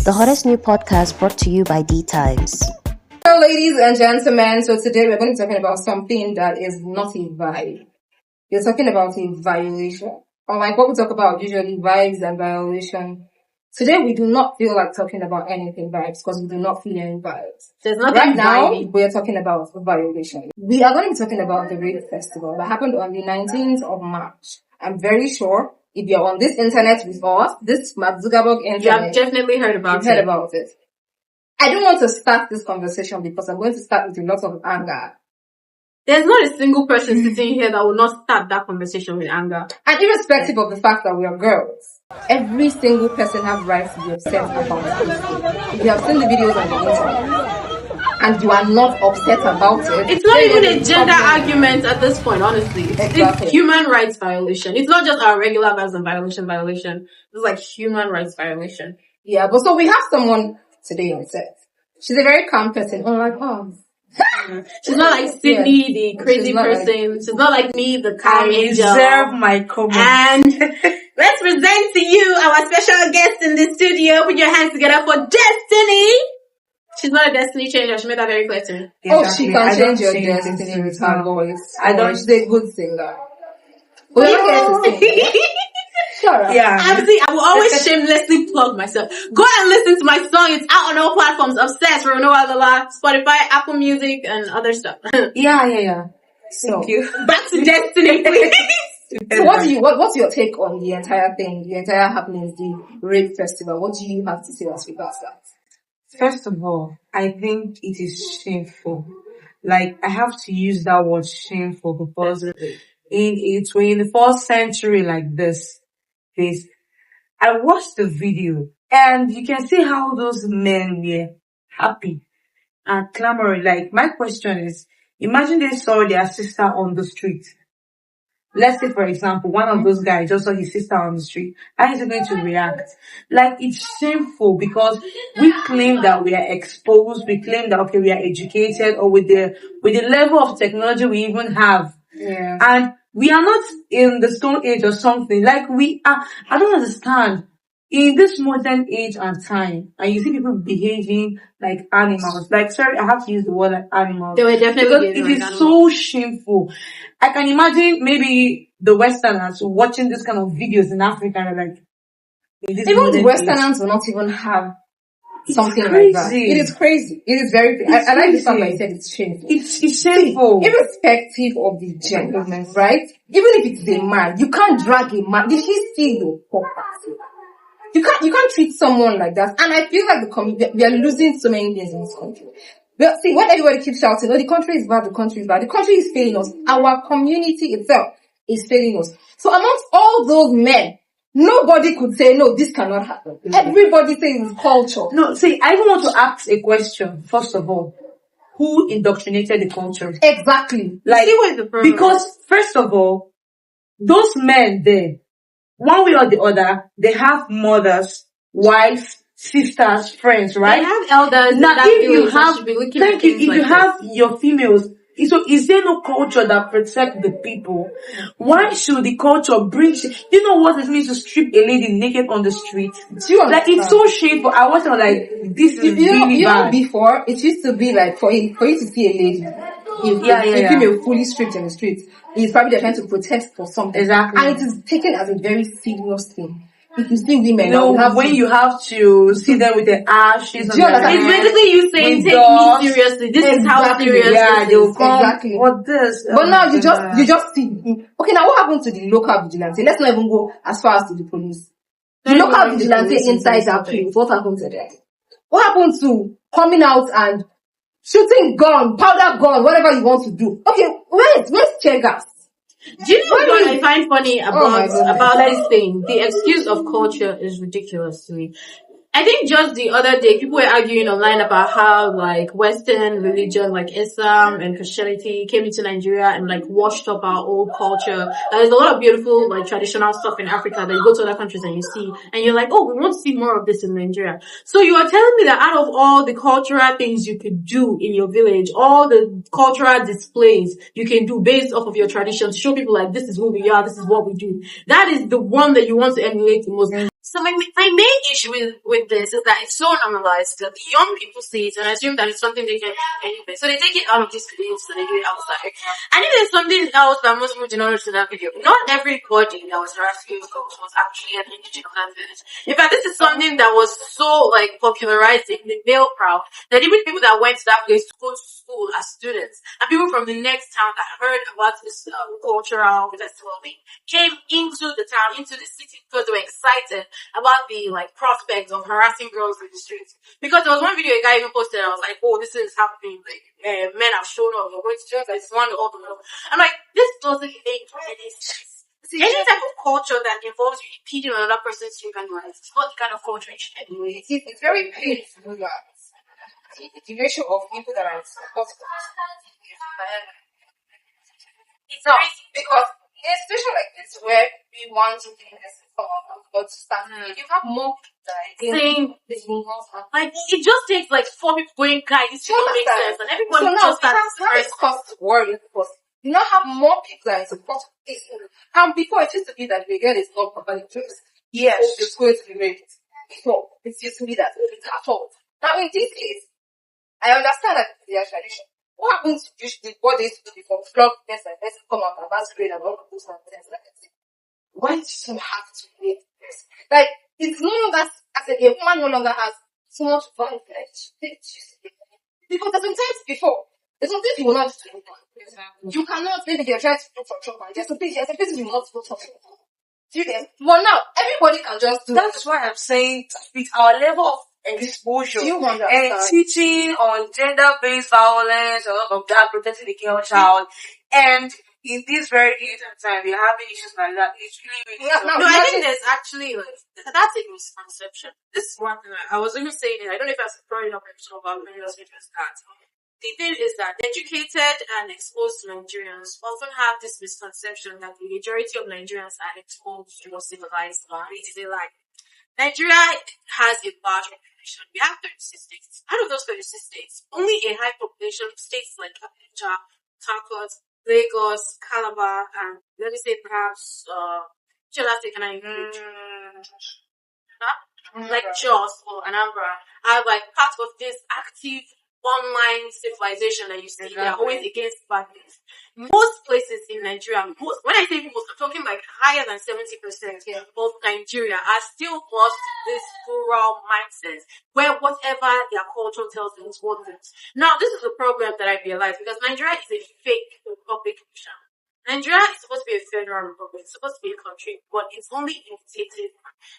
the hottest new podcast brought to you by D Times. Hello, ladies and gentlemen. So today we're going to be talking about something that is not a vibe. We're talking about a violation. Unlike what we talk about usually, vibes and violation. Today we do not feel like talking about anything vibes because we do not feel any vibes. There's nothing right now, vibey. we're talking about violation. We are going to be talking about the Rape Festival that happened on the 19th of March. I'm very sure if you're on this internet with us, this Mark Zuckerberg internet, You have definitely heard about you've heard about it. I don't want to start this conversation because I'm going to start with a lot of anger. There's not a single person sitting here that will not start that conversation with anger. And irrespective of the fact that we are girls, every single person has rights to be upset about this. If you have seen the videos on the internet and you are not upset about it, It's not even a gender argument at this point, honestly. Exactly. It's human rights violation. It's not just our regular vibes and violation. It's like human rights violation. Yeah, but so we have someone today on set. She's a very calm person. Oh my God. She's not like Sydney, the crazy She's not person. She's not like me, the calm I angel. reserve my comment. And let's present to you our special guest in the studio. Put your hands together for Destiny. She's not a destiny changer. She made that very clear to me. She can change your destiny with her voice. I don't. She's a good singer. We're not here to sing. Shut up. Yeah. Obviously, I will always shamelessly plug myself. Go and listen to my song. It's out on all platforms. Obsessed, Lola, Spotify, Apple Music, and other stuff. Yeah. So, Thank you. Back to Destiny, please. So what's your take on the entire thing, the entire happenings, the Rape Festival? What do you have to say as regards that? First of all, I think it is shameful. Like, I have to use that word shameful because in a 21st century like this, I watched the video and you can see how those men were happy and clamoring. Like, my question is, imagine they saw their sister on the street. Let's say, for example, one of those guys just saw his sister on the street. How is he going to react? Like, it's shameful because we claim that we are exposed. We claim that, okay, we are educated, or with the level of technology we even have. Yeah. And we are not in the stone age or something. Like, we are, I don't understand. In this modern age and time, and you see people behaving like animals. Like, sorry, I have to use the word like animals. They were definitely Because it is so shameful. I can imagine maybe the Westerners watching this kind of videos in Africa and they're like, Even the Westerners will not even have something like that. It is crazy. It is very crazy. I like the fact that you said it's shameful. It's shameful. Irrespective of the gender, right? Even if it's a man, you can't drag a man. Did he steal your property? You can't treat someone like that. And I feel like we are losing so many things in this country. But see, when everybody keeps shouting, oh, the country is bad, the country is bad, the country is failing us. Our community itself is failing us. So amongst all those men, nobody could say, no, this cannot happen. Mm-hmm. Everybody says it's culture. No, see, I even want to ask a question, first of all. Who indoctrinated the culture? Exactly. Like, see what the problem because, first of all, those men there, one way or the other, they have mothers, wives, sisters, friends, right? They have elders. Now, if you have, thank you, if you have your females, so is there no culture that protects the people? Why should the culture bring, you know what it means to strip a lady naked on the street? Like, it's so shameful. I was like, this is really bad. Before, it used to be like, for you to see a lady, a female fully stripped in the streets, it's probably they're trying to protest for something. Exactly. And it is taken as a very serious thing. If you see women, you have to see them with the ashes. Do you understand? It's basically you saying, take me seriously. This is how serious this they will is. come. Exactly. What this? But now you just see. Okay, now what happened to the local vigilante? Let's not even go as far as to the police. The local vigilante inside that place, what happened to them? What happened to coming out and shooting gun, powder gun, whatever you want to do? Okay, where's tear gas? Do you know what I find funny about God. this thing? The excuse of culture is ridiculous to me. I think just the other day, people were arguing online about how, like, Western religion, like Islam and Christianity, came into Nigeria and, like, washed up our old culture. There's a lot of beautiful, like, traditional stuff in Africa that you go to other countries and you see, and you're like, oh, we want to see more of this in Nigeria. So you are telling me that out of all the cultural things you could do in your village, all the cultural displays you can do based off of your traditions, show people, like, this is who we are, this is what we do, that is the one that you want to emulate the most. So my main issue with this is that it's so normalized that the young people see it and assume that it's something they can anyway. So they take it out of this video and they do it outside. And if there's something else that most people do not notice in that video, not everybody that was harassing girls was actually an indigenous of that village. In fact, this is something that was so like popularized in the male crowd that even people that went to that place to go to school as students and people from the next town that heard about this cultural festival thing came into the town, into the city because they were excited about the like prospect of harassing girls in the streets. Because there was one video a guy even posted, and I was like, "Oh, this is happening. Like, men have shown up. You're going to church. It's one all the world." I'm like, this doesn't make any sense. Any type of culture that involves you impeding on another person's human rights, it's not the kind of culture it should be. It's very painful that the ratio of people that are supported. It's No, crazy. because in a situation like this where we want to do this but start, if you have more people that are Same. this will not happen. Like, it just takes like 4 people going, guys, this Do you don't make understand? sense. And everybody So now just starts that is cost worrying because you now have more people that are support this. And before it used to be that the girl is not properly dressed. Yes, it's going to be raped. So it used to be that it's at all. Now in this case, I understand that it's their tradition. What happens usually, what they used to do before, flog this and this, come out and masquerade and all of those and things like that. Why do you have to make this? Like, it's no longer, as a woman no longer has so much fun. Because there's sometimes before, there's something you will not do. You cannot, maybe they're trying to look for trouble. There's some places you will not look for trouble. Do you get? But now, everybody can just do That's why I'm saying with our level of exposure Do you and understand? teaching on gender-based violence and all of that, protecting the girl child, and in this very instant time, we're having issues like that. It's really, really Yeah, now, No, I imagine- think there's actually like that's a misconception. This is one thing I was even saying it. I don't know if I was throwing up episode about many of that. The thing is that educated and exposed Nigerians often have this misconception that the majority of Nigerians are exposed to civilized life. It is a lie. Nigeria has a large population. We have 36 states. Out of those 36 states, only a high population states like Abuja, Takot, Lagos, Calabar, and let me say perhaps which other state can I include? Like Jos or Anambra are like part of this active online civilization that you see. They're always against badness. Most places in Nigeria, when I say most, I'm talking like higher than 70% of Nigeria are still lost to this rural mindset where whatever their culture tells them is what it is. Now, this is the problem that I realized because Nigeria is a fake republic nation. Nigeria is supposed to be a federal republic, it's supposed to be a country, but it's only imitated.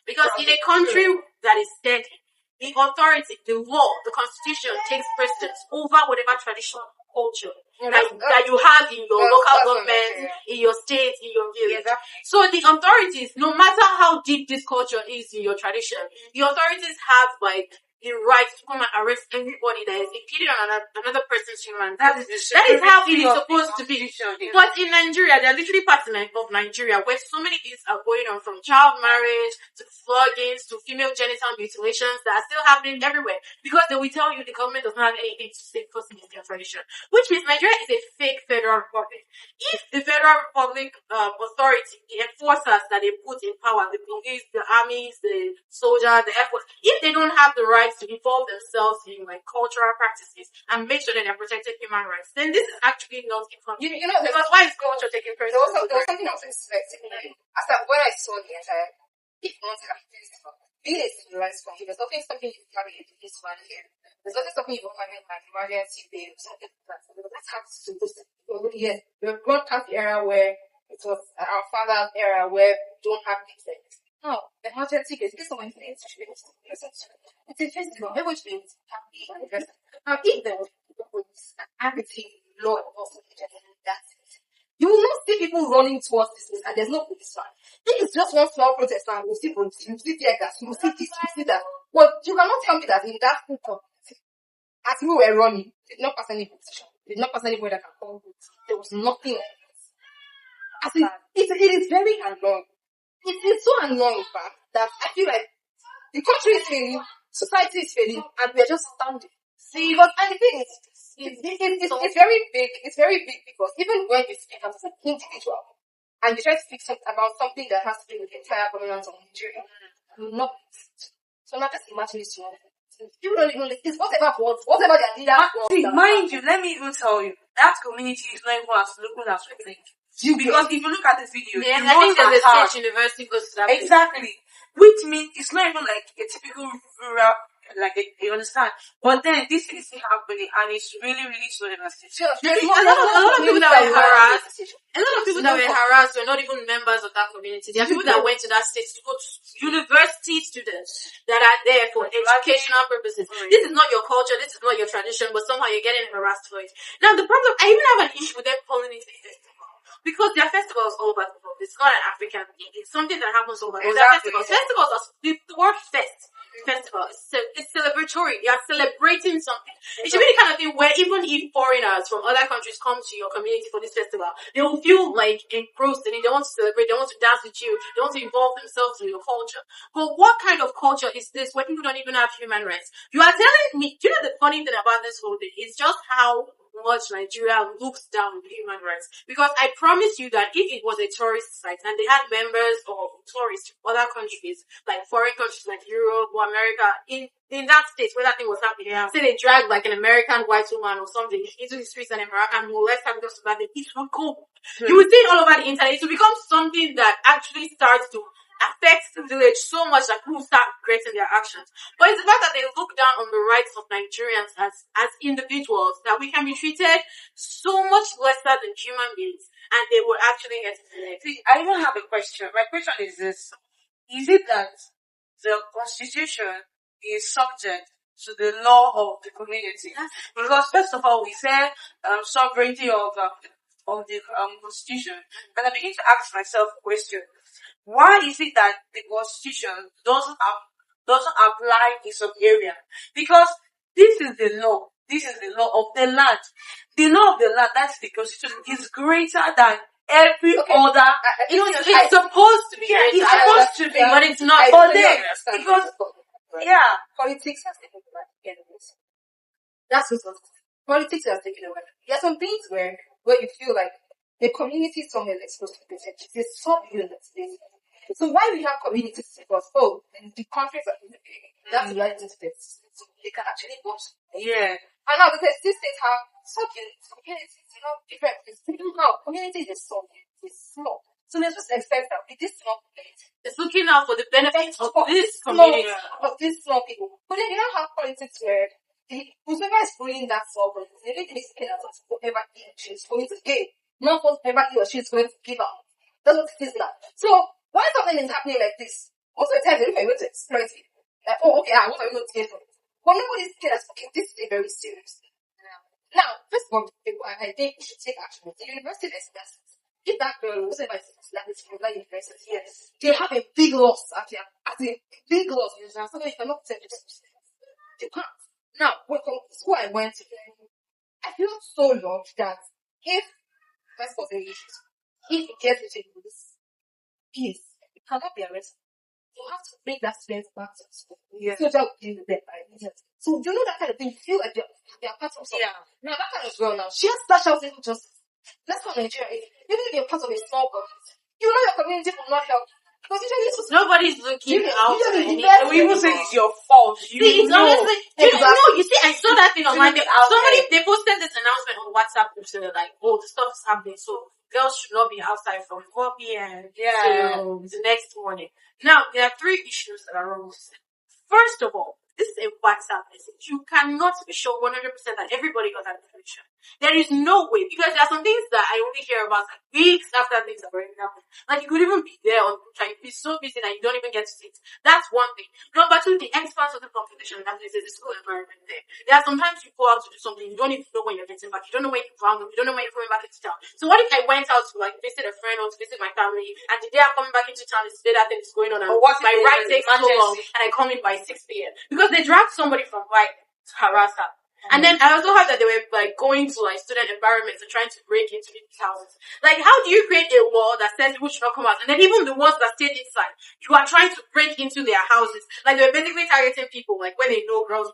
Because in a country that is steady, the authority, the law, the constitution takes precedence over whatever traditional culture that you have in your local government, in your state, in your village. So the authorities, no matter how deep this culture is in your tradition, the authorities have like the right to come and arrest anybody that is impeding on another person's human rights. That is how it is supposed to be. But in Nigeria, there are literally parts of Nigeria where so many things are going on, from child marriage to floggings to female genital mutilations that are still happening everywhere. Because they will tell you the government does not have anything to say because it is their tradition. Which means Nigeria is a fake federal republic. If the federal republic authority, the enforcers that they put in power, the police, the armies, the soldiers, the air force, if they don't have the right to involve themselves in like cultural practices and make sure that they're protecting human rights, then this is actually not economic. You know, Because why is culture taking there precedence? was something I was expecting. After when I saw the entire, if not being a civilized country, there's nothing stopping you from having this one here. There's nothing stopping you from having like emergency bail, something like that. That's how to do this. Yes, we've gone past the era where it was our father's era where we don't have these things. No, emergency case. This is one thing to be it's a festival. Everyone should be happy. Now, if there was everything law enforcement agency, that's it. You will not see people running towards this place, and there's no police man. If it's just one small protest, and you see police, you see tear gas, you see this, you see that. But you cannot tell me that in that full community, as we were running, did not pass any position, did not pass anybody that can call it. There was nothing like this. As it is very annoying. It is so annoying, in fact, that I feel like the country is failing, society is failing, and we are just standing. See, but and the thing is, it's very big. It's very big because even when you speak as an individual and you try to speak about something that has to do with the entire governance of Nigeria, will not listen. So now just imagine this one. People don't even listen. It's whatever their leader wants. See, mind you, let me even tell you, that community is not even as local as we think. Because if you look at the video, Yeah, the I think roads are there's a hard. state university goes to that place. Exactly. Which means it's not even like a typical rural, like you understand. But then this is happening and it's really, really so devastating. Sure, A lot of people that were harassed, a lot of people that were harassed were not even members of that community. There are people that went to that state to go to university students that are there for educational purposes. This is not your culture, this is not your tradition, but somehow you're getting harassed for it. Now the problem, I even have an issue with them calling it a festival. Because their festivals all over the world. It's not an African thing. It's something that happens all over the world. Exactly. Festivals are, the word festival, it's celebratory. They are celebrating something. It should be the kind of thing where even if foreigners from other countries come to your community for this festival, they will feel like engrossed in it. They want to celebrate, they want to dance with you, they want to involve themselves in your culture. But what kind of culture is this where people don't even have human rights? You are telling me, you know the funny thing about this whole thing is just how much Nigeria looks down on human rights. Because I promise you that if it was a tourist site and they had members or tourists from other countries, like foreign countries like Europe or America, in that state where that thing was happening, say they dragged like an American white woman or something into the streets and an American molest her because of that, it will go. You will see it all over the internet. It will become something that actually starts to affects the village so much that people start regretting their actions. But it's the fact that they look down on the rights of Nigerians as individuals, that we can be treated so much lesser than human beings, and they would actually get it. See, I even have a question. My question is this. Is it that the constitution is subject to the law of the community? Because first of all, we said sovereignty of the constitution. And I begin to ask myself a question. Why is it that the constitution doesn't apply in some area? Because this is the law. This is the law of the land. The law of the land, that's the constitution, is greater than every other. It's supposed to be. Yeah, it's it's supposed supposed to to be, be. but it's not. But then, because, yeah, politics has taken over. That's what politics has taken over. There are some things where you feel like the community somewhere is supposed to be protected. There's some units. So why we have communities? Because the countries are that's the United States. So they can actually vote. yeah. And now because these states have communities, different things. Community is so small. So let's just expect that with this small community, It's looking out for the benefits of this small community. of these small people. But then you don't have politics where whoever is ruling that small community, they need to be scared of whatever he is going to give. Not whatever he or she is going to give out. That's what it is now. So why something is happening like this? Most of the time, they look at you to exploit it. Like, oh, okay, what are we going to get from it? But nobody's scared that, okay, this is very serious. Now, first of all, I think we should take action. The university is best. If that girl, whatever it is, that is from that university, yes, they have a big loss at a big loss. So you cannot tell this. You can't. Now, from school I went to, I feel so loved that if, first of all, if you get into this peace, you cannot be arrested. You have to bring that student back to school. Yeah. So that will be the death. So you know that kind of thing. You feel like they're part of something. Yeah. Now that kind of girl now, she has special thing justice. That's not Nigeria. Even if you're part of a small community, you know your community will not help. Because usually it's Nobody's looking out for any. We even say it's your fault. See, it's honestly, you see, I saw that thing online. They posted this announcement on WhatsApp group saying like, oh, the stuff is happening, so girls should not be outside from 4 p.m. till the next morning. Now, there are 3 issues that are wrong. First of all, this is a WhatsApp message. You cannot be sure 100% that everybody got that information. There is no way, because there are some things that I only hear about like weeks after things are already happened. Like you could even be there on trying to be so busy that you don't even get to see it. That's one thing. Number 2, the expanse of the population, that is the school environment there. There are sometimes you go out to do something, you don't even know when you're getting back, you don't know when you found them, you don't know when you're coming back into town. So what if I went out to like visit a friend or to visit my family, and the day I'm coming back into town is the day that thing is going on, and my ride takes so long, and I come in by 6 p.m. Because they dragged somebody from like to harass her. And then I also heard that they were like going to like student environments and trying to break into people's houses. Like, how do you create a law that says people should not come out? And then even the ones that stayed inside, you are trying to break into their houses. Like, they were basically targeting people, like, when they know girls.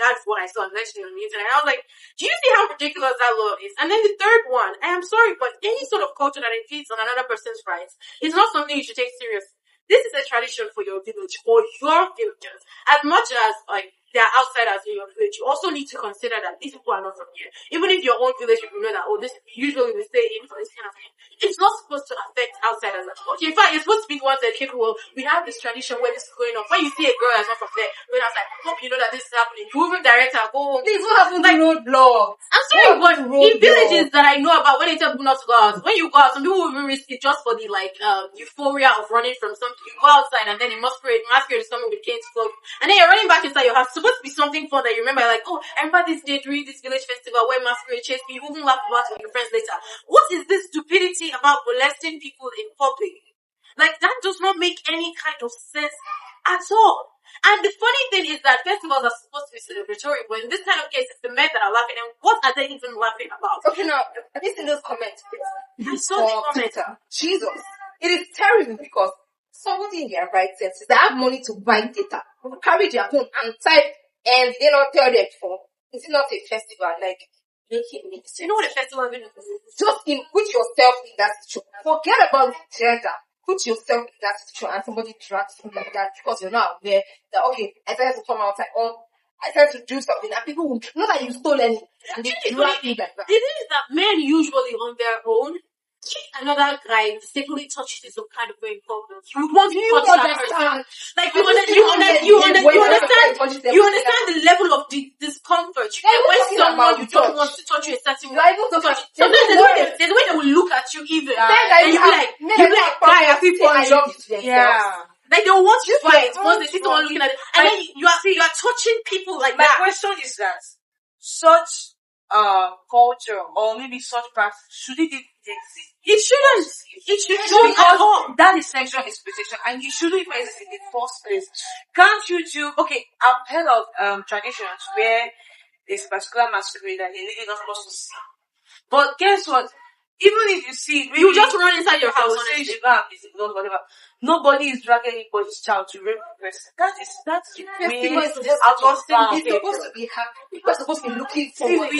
That's what I saw allegedly on the internet. And I was like, do you see how ridiculous that law is? And then the third one, I am sorry, but any sort of culture that invades on another person's rights is not something you should take seriously. this is a tradition for your village, for your villagers. As much as like they are outsiders in your village, you also need to consider that these people are not from here. Even if your own village, you know that, oh, this usually we stay in for this kind of thing. It's not supposed to affect outsiders as much. In fact, it's supposed to be one that people will, we have this tradition where this is going on. When you see a girl that's not from there, when I was like, hope you know that this is happening. You even direct her, go home. Please, what happened to roadblocks? I'm sorry, but in villages that I know about, when they tell people not to go out, when you go out, some people will even risk it just for the like euphoria of running from something. You go outside and then a masquerade is coming with cane to flog you. And then you're running back inside your house. It's supposed to be something fun that you remember, like, oh, I remember this day during this village festival where masquerade chased me. You even laugh about it with your friends later. What is this stupidity about molesting people in public? Like, that does not make any kind of sense at all. And the funny thing is that festivals are supposed to be celebratory, but in this kind of case, it's the men that are laughing. And what are they even laughing about? Okay, now, have you seen those comments? I saw the comments. Jesus. It is terrible because somebody in their right senses, they have money to buy data, will carry their phone and type, and they not tell them for. Is it not a festival? Like, make it make sense. You know what a festival is? Just put yourself in that situation. Forget about the gender. Put yourself in that situation and somebody drags you like that because you're not aware that, okay, I decided to come outside or I decided to do something and people will know that you stole anything and they drag you like that. The thing is that men usually on their own, another guy mistakenly touches in some kind of way in public. You would want to touch that person. Like you understand the level of the discomfort you get when someone you don't want to touch you a certain way. Sometimes there's a way they will look at you even. And you be like, guy, are people I love you. Yeah. Like they want to fight once they see someone looking at it. And then you are touching people like that. My question is that such culture or maybe such practice should it exist? It shouldn't. It should Because that is sexual exploitation and you shouldn't even exist in the first place. Can't you do, okay, I've heard of traditions where there's a particular masquerade that you're not supposed to see. But guess what? Even if you see it, you just run inside your house. Whatever. Nobody is dragging anybody's child to rape the person. That's Festival is way out of bounds. It's supposed to be happy. People are supposed to be looking forward.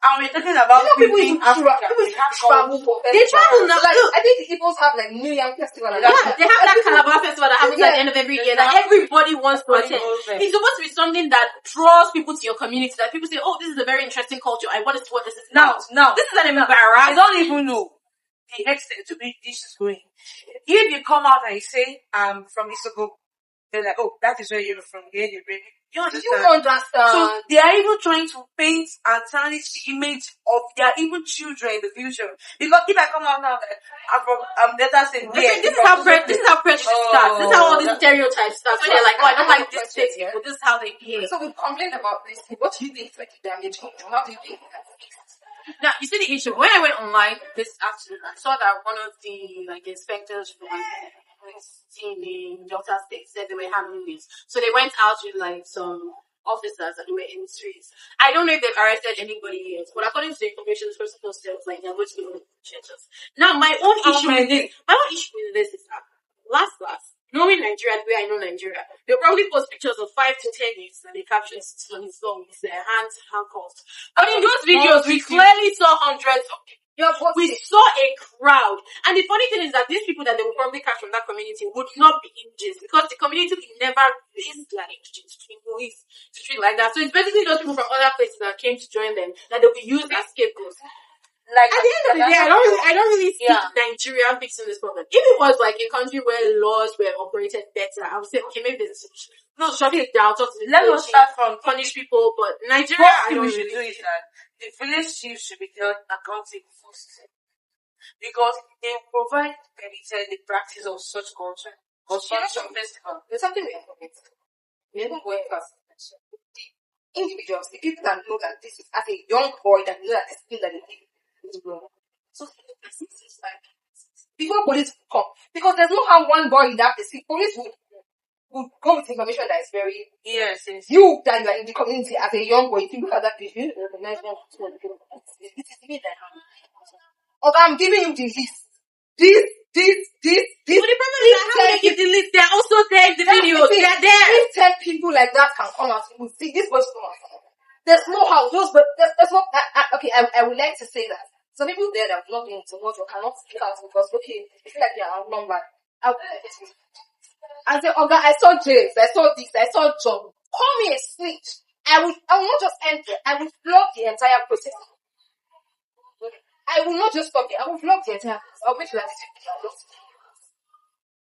And we're talking about People in Africa. travel for They travel now. Like, I think Igbos have like New Year festival. Yeah, they have that Calabar festival that happens at the end of every year that everybody wants to attend. It's supposed to be something that draws people to your community. That people say, oh, this is a very interesting culture. I want to see what this is. Now, this is an embarrassment. I don't even know the extent to which this is going. If you come out and you say, I'm from Isabella, they're like, oh, that is where you're from. Here you bring. You understand? So they are even trying to paint and tarnish the image of their even children in the future. Because if I come out now, I'm better saying, this is how prejudice starts. This is how all these stereotypes start. So they're like, oh, I don't like this place here, but this is how they behave. So we complain about this. What do you think is like damage? How do you think that? Now, you see the issue. When I went online this afternoon, I saw that one of the like inspectors from in Delta State said they were handling this. So they went out with like some officers that were in the streets. I don't know if they've arrested anybody yet, but according to the information this person posted, like they're going to be changes. Now, my own issue with this is that last, knowing Nigeria the way I know Nigeria, they'll probably post pictures of 5 to 10 youths and they caption it on his phone with their hands handcuffed. But in those videos, we clearly saw hundreds of people. We saw a crowd. And the funny thing is that these people that they will probably catch from that community would not be images because the community will never release their images to treat like that. So it's basically those people from other places that came to join them that they'll be used as scapegoats. Like at the end of the day, I don't really see Nigeria fixing this problem. If it was like a country where laws were operated better, I would say, okay, maybe there's a solution. No, shut it down, talk to the let us start from punish people, but Nigeria, what we should do is that the village chiefs should be held accountable first. Because they provide the practice of such culture or such festival. There's something we have to get. We haven't going past the individuals, the people that know that this is as a young boy that know that this thing that they do. So it's like before police come, because there's no how one boy in that place, police would come with information that is very yes. You that you are in the community as a young boy, you think about that people recognize one. This is me that okay, I'm giving you the list. This. But the problem is that how they give the list, they're also there in the videos. They're there. If 10 people like that can come out, you will see this was come out. There's no how those, but there's no. Okay, I would like to say that some people there that have not been to watch or cannot speak out because okay, they feel like they are outnumbered. I say, okay, I saw James, I saw this, I saw John. Call me a snitch. I will not just enter. I will flog the entire process. I will not just stop it. I will flog the entire process. I'll make sure that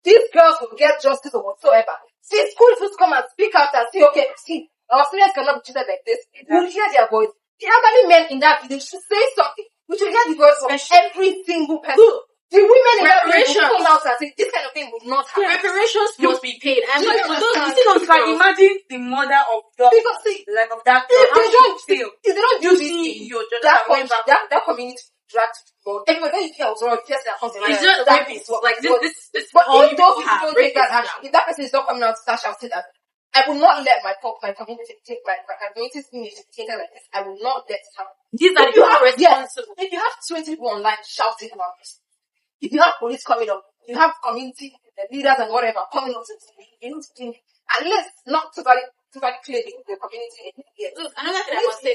these girls will get justice or whatsoever. See, school should come and speak out and say, okay, see, our students cannot be treated like this. We'll hear their voice. The elderly men in that village should say something. We should hear the voice of every single person. The women in that village will come out and say, this kind of thing would not happen. Reparations must be paid. And you can imagine the mother of the because see, like of that if girl, they don't feel. if they don't do this thing, that community dragged more. Everybody when you hear Ozoro, you just it's just rapists. Like this but all if those you people have don't take that rapists action, if that person is not coming out to start shouting that, I will not let my community take my community image taken like this. I will not let it happen. These are the responsible. If you have 20 people online shouting about this, if you have police coming up, you have community leaders and whatever coming up to TV, you need to think, at least not totally clear the community. Yes. Look, another thing I must say,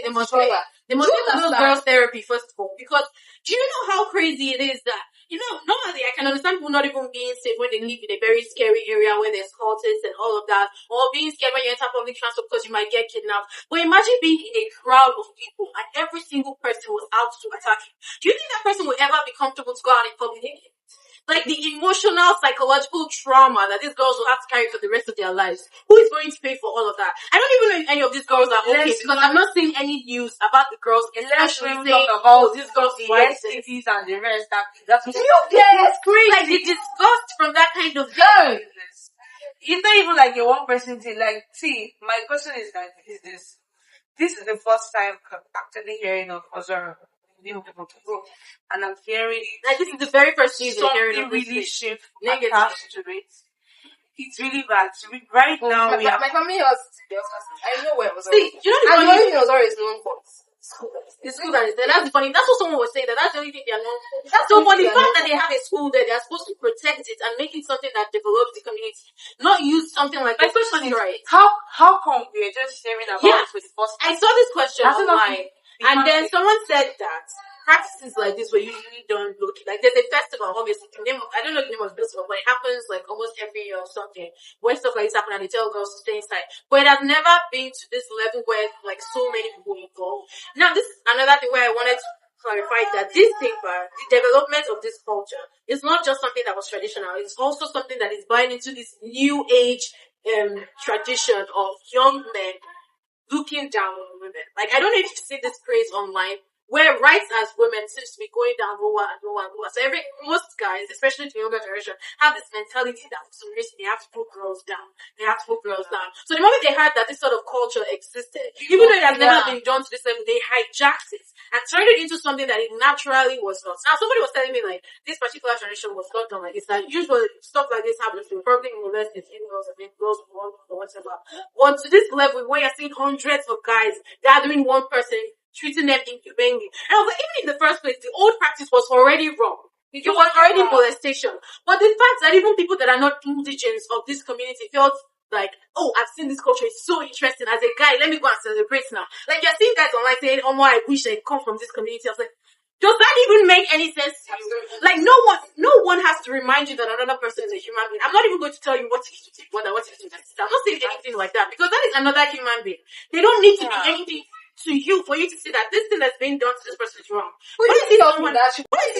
they must give those girls therapy first of all, because do you know how crazy it is that, normally I can understand people not even being safe when they live in a very scary area where there's cultists and all of that, or being scared when you enter public transport because you might get kidnapped. But imagine being in a crowd of people and every single person was out to attack you. Do you think that person will ever be comfortable to go out in public? Like the emotional, psychological trauma that these girls will have to carry for the rest of their lives. Who is going to pay for all of that? I don't even know if any of these girls are okay because I'm not seeing any news about the girls, especially saying, about these girls the fight STDs and the rest. That's crazy. Like the disgust from that kind of thing. It's not even like a one person thing. Like, see, my question is this. This is the first time I'm actually hearing of Ozoro. And I'm hearing like this is the very first news you're hearing of really shift negative to it. It's really bad. Right now, my family was. I know where it was. See, you know the funny thing Ozoro is known for. It's school that is there. That's the funny. That's what someone was saying. That's the only thing they are known for. So for the fact that they have a school there, they are supposed to protect it and make it something that develops the community, not use something like this. Right? How come we're just hearing about it for the first time? I saw this question online. And then someone said that practices like this were usually done locally. Like there's a festival, obviously. I don't know the name of the festival, but it happens like almost every year or something. When stuff like this happen and they tell girls to stay inside. But it has never been to this level where like so many people involved. Now this is another thing where I wanted to clarify that this thing, the development of this culture is not just something that was traditional. It's also something that is buying into this new age tradition of young men looking down on women. Like, I don't know if you see this craze online, where rights as women seems to be going down lower and lower and lower. So most guys, especially the younger generation, have this mentality that for some reason they have to put girls down. They have to put girls down. So the moment they heard that this sort of culture existed, even though it has never been done to this level, they hijacked it and turned it into something that it naturally was not. Now, somebody was telling me, like, this particular tradition was not done like this. Like, usually stuff like this happens to probably molest its in-laws and girls or whatever. But to this level, where you're seeing hundreds of guys gathering one person, treating them inhumanely. And I was like, even in the first place, the old practice was already wrong. It was already molestation. But the fact that even people that are not indigents of this community felt like, oh, I've seen this culture, it's so interesting. As a guy, let me go and celebrate now. Like, you're seeing guys online saying, oh my, I wish I come from this community. I was like, does that even make any sense to you? Like, no one has to remind you that another person is a human being. I'm not even going to tell you what it is to take one and what it is to take. I'm not saying anything like that because that is another human being. They don't need to be anything to you for you to see that this thing that's being done to this person is wrong. What is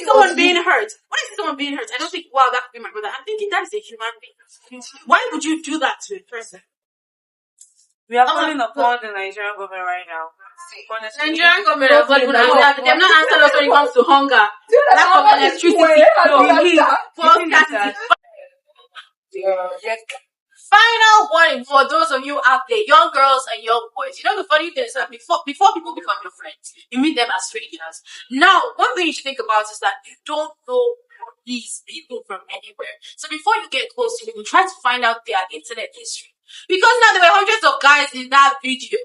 someone being hurt? What is someone being hurt? I don't think, wow, that could be my brother. I'm thinking that is a human being. Why would you do that to a person? We are calling upon the Nigerian government right now. Nigerian government has not even answered. They have not answered us when it comes to hunger. Lack of electricity. Final warning for those of you out there, young girls and young boys. You know the funny thing is that before people become your friends, you meet them as strangers. Now, one thing you should think about is that you don't know these people from anywhere. So before you get close to them, try to find out their internet history. Because now there were hundreds of guys in that video.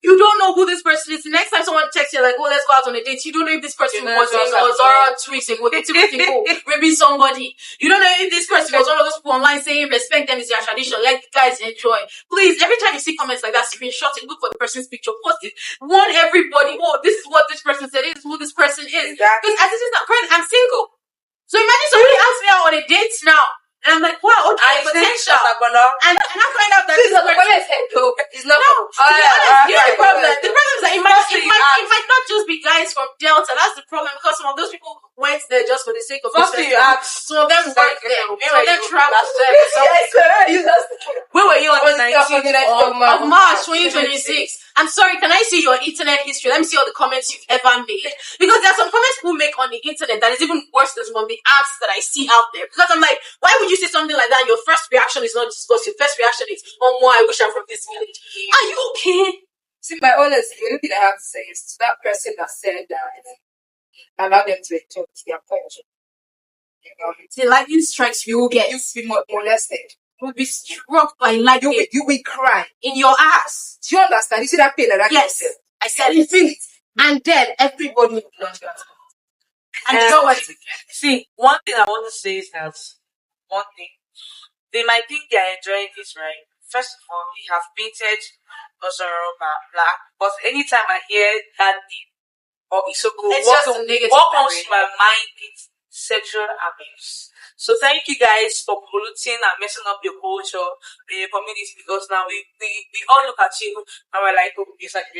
You don't know who this person is. The next time someone texts you like, oh, let's go out on a date, you don't know if this person was in Ozoro tweeting, maybe somebody. You don't know if this person was one of those people online saying respect them is your tradition, let the guys enjoy. Please, every time you see comments like that, screenshot it, look for the person's picture, post it, warn everybody, oh, this is what this person said, this is who this person is. Because as this is not current, I'm single. So imagine somebody asks me out on a date now. And I'm like, wow, potential. And I find out that This is it's not. no, to be honest, you know the problem. Alright. The problem is that it might not just be guys from Delta. That's the problem, because some of those people went there just for the sake of First thing you ask. Some of them worked there. Some of them traveled there. Where were you on the 19th Of March 2026. I'm sorry, can I see your internet history? Let me see all the comments you've ever made. Because there are some comments people make on the internet that is even worse than some of the ads that I see out there. Because I'm like, why would you say something like that? Your first reaction is not disgust. Your first reaction is, oh, I wish I'm from this village. Are you okay? See, my honest, the only thing I have to say is to that person that said that, allow them to enjoy their culture. The lightning strikes, you will get. You be molested. You will be struck by lightning. You will cry in your ass. Do you understand? You see that pain that yes, gives you? I said You it. feel it. And then everybody will launch that. And you know what? See, one thing I want to say is that they might think they are enjoying this, right? First of all, we have painted Ozoro black, but anytime I hear that name or Isoko, It's just a negative what comes to memory. my mind is sexual abuse. So thank you guys for polluting and messing up your culture and your community, because now we all look at you and we're like, oh, it's like